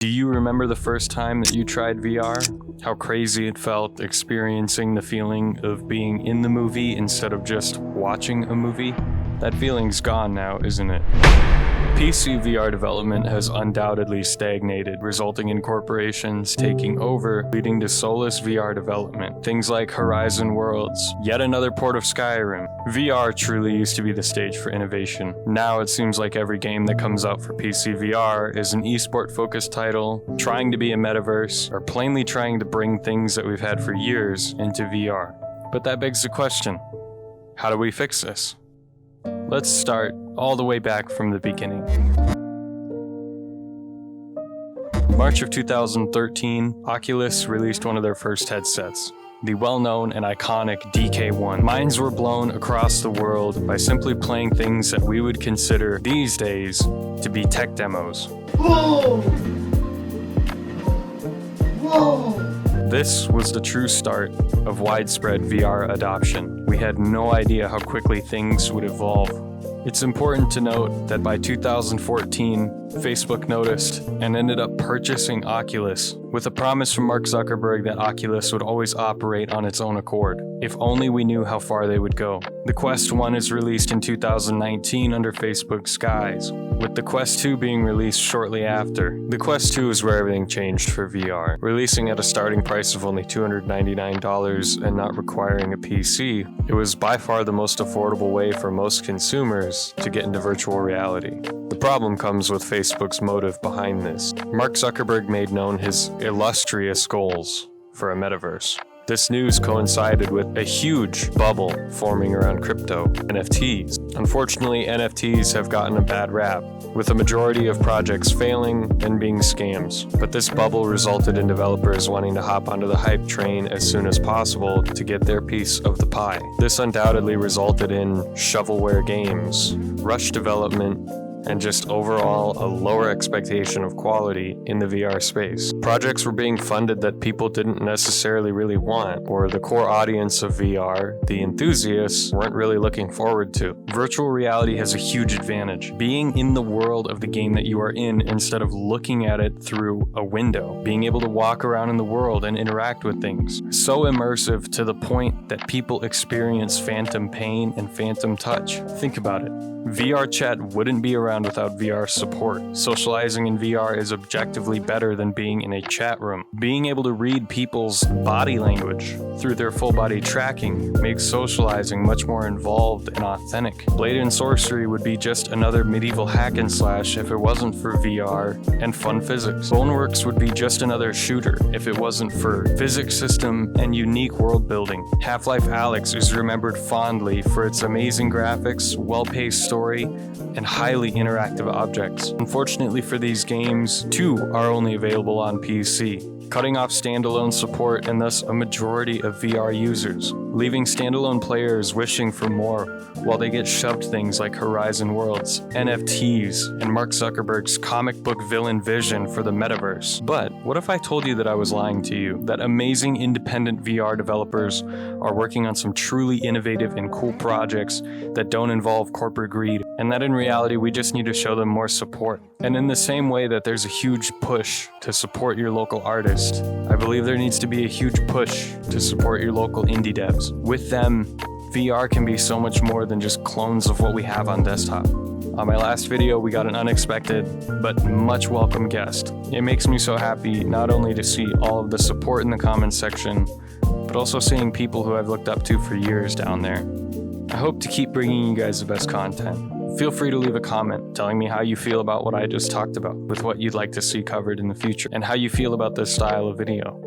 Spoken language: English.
Do you remember the first time that you tried VR? How crazy it felt experiencing the feeling of being in the movie instead of just watching a movie? That feeling's gone now, isn't it? PC VR development has undoubtedly stagnated, resulting in corporations taking over, leading to soulless VR development. Things like Horizon Worlds, yet another port of Skyrim. VR truly used to be the stage for innovation. Now it seems like every game that comes out for PC VR is an esport-focused title, trying to be a metaverse, or plainly trying to bring things that we've had for years into VR. But that begs the question, how do we fix this? Let's start all the way back from the beginning. March of 2013, Oculus released one of their first headsets, the well-known and iconic DK1. Minds were blown across the world by simply playing things that we would consider these days to be tech demos. Whoa! Whoa! This was the true start of widespread VR adoption. We had no idea how quickly things would evolve. It's important to note that by 2014, Facebook noticed and ended up purchasing Oculus with a promise from Mark Zuckerberg that Oculus would always operate on its own accord, if only we knew how far they would go. The Quest 1 is released in 2019 under Facebook's guise, with the Quest 2 being released shortly after. The Quest 2 is where everything changed for VR. Releasing at a starting price of only $299 and not requiring a PC, it was by far the most affordable way for most consumers to get into virtual reality. The problem comes with Facebook's motive behind this. Mark Zuckerberg made known his illustrious goals for a metaverse. This news coincided with a huge bubble forming around crypto, NFTs. Unfortunately, NFTs have gotten a bad rap, with a majority of projects failing and being scams. But this bubble resulted in developers wanting to hop onto the hype train as soon as possible to get their piece of the pie. This undoubtedly resulted in shovelware games, rushed development, and just overall a lower expectation of quality in the VR space. Projects were being funded that people didn't necessarily really want, or the core audience of VR, the enthusiasts, weren't really looking forward to. Virtual reality has a huge advantage. Being in the world of the game that you are in instead of looking at it through a window. Being able to walk around in the world and interact with things. So immersive to the point that people experience phantom pain and phantom touch. Think about it. VRChat wouldn't be around without VR support. Socializing in VR is objectively better than being in a chat room. Being able to read people's body language through their full body tracking makes socializing much more involved and authentic. Blade and Sorcery would be just another medieval hack and slash if it wasn't for VR and fun physics. Boneworks would be just another shooter if it wasn't for physics system and unique world building. Half-Life Alyx is remembered fondly for its amazing graphics, well-paced story, and highly interactive objects. Unfortunately for these games, 2 are only available on PC, cutting off standalone support and thus a majority of VR users, leaving standalone players wishing for more while they get shoved things like Horizon Worlds, NFTs, and Mark Zuckerberg's comic book villain vision for the metaverse. But what if I told you that I was lying to you, that amazing independent VR developers are working on some truly innovative and cool projects that don't involve corporate greed, and that in reality we just need to show them more support? And in the same way that there's a huge push to support your local artist, I believe there needs to be a huge push to support your local indie devs. With them, VR can be so much more than just clones of what we have on desktop. On my last video, we got an unexpected but much welcome guest. It makes me so happy not only to see all of the support in the comments section, but also seeing people who I've looked up to for years down there. I hope to keep bringing you guys the best content. Feel free to leave a comment telling me how you feel about what I just talked about, with what you'd like to see covered in the future, and how you feel about this style of video.